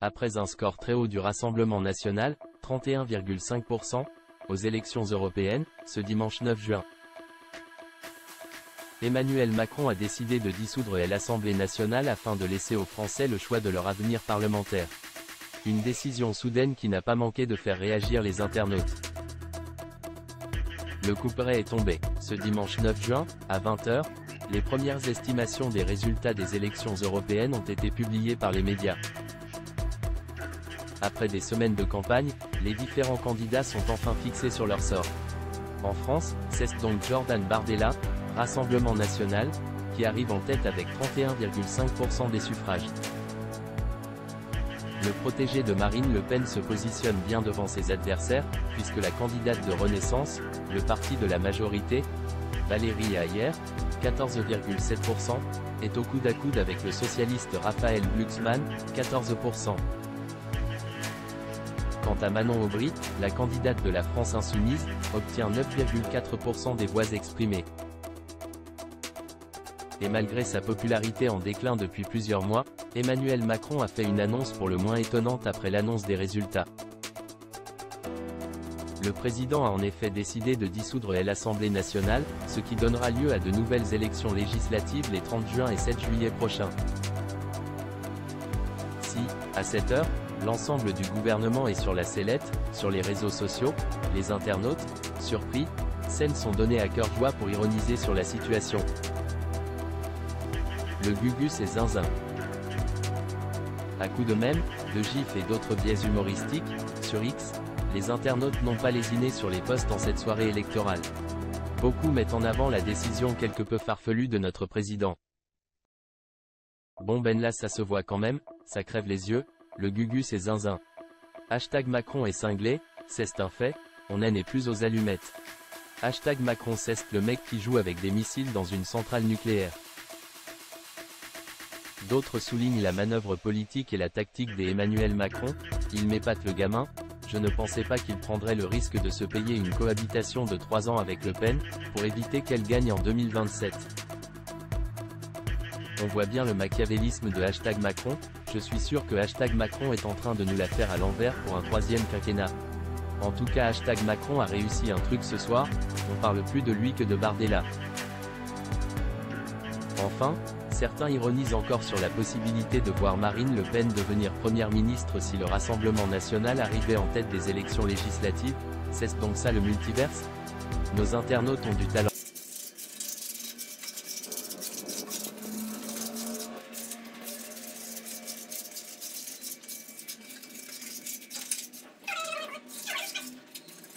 Après un score très haut du Rassemblement national, 31,5%, aux élections européennes, ce dimanche 9 juin. Emmanuel Macron a décidé de dissoudre l'Assemblée nationale afin de laisser aux Français le choix de leur avenir parlementaire. Une décision soudaine qui n'a pas manqué de faire réagir les internautes. Le couperet est tombé. Ce dimanche 9 juin, à 20 h, les premières estimations des résultats des élections européennes ont été publiées par les médias. Après des semaines de campagne, les différents candidats sont enfin fixés sur leur sort. En France, c'est donc Jordan Bardella, Rassemblement national, qui arrive en tête avec 31,5% des suffrages. Le protégé de Marine Le Pen se positionne bien devant ses adversaires, puisque la candidate de Renaissance, le parti de la majorité, Valérie Hayer, 14,7%, est au coude à coude avec le socialiste Raphaël Glucksmann, 14%. Quant à Manon Aubry, la candidate de la France insoumise, obtient 9,4% des voix exprimées. Et malgré sa popularité en déclin depuis plusieurs mois, Emmanuel Macron a fait une annonce pour le moins étonnante après l'annonce des résultats. Le président a en effet décidé de dissoudre l'Assemblée nationale, ce qui donnera lieu à de nouvelles élections législatives les 30 juin et 7 juillet prochains. Si, à cette heure, l'ensemble du gouvernement est sur la sellette, sur les réseaux sociaux, les internautes, surpris, scènes sont données à cœur joie pour ironiser sur la situation. Le Gugus et zinzin. À coups de mèmes, de gifs et d'autres biais humoristiques, sur X, les internautes n'ont pas lésiné sur les posts en cette soirée électorale. Beaucoup mettent en avant la décision quelque peu farfelue de notre président. Bon ben là ça se voit quand même, ça crève les yeux, le Gugus et zinzin. Hashtag Macron est cinglé, c'est un fait, on n'en est plus aux allumettes. Hashtag Macron c'est le mec qui joue avec des missiles dans une centrale nucléaire. D'autres soulignent la manœuvre politique et la tactique d'Emmanuel Macron, il m'épate le gamin, je ne pensais pas qu'il prendrait le risque de se payer une cohabitation de 3 ans avec Le Pen, pour éviter qu'elle gagne en 2027. On voit bien le machiavélisme de hashtag Macron, je suis sûr que hashtag Macron est en train de nous la faire à l'envers pour un 3e quinquennat. En tout cas hashtag Macron a réussi un truc ce soir, on parle plus de lui que de Bardella. Enfin, certains ironisent encore sur la possibilité de voir Marine Le Pen devenir première ministre si le Rassemblement national arrivait en tête des élections législatives, c'est donc ça le multiverse? Nos internautes ont du talent.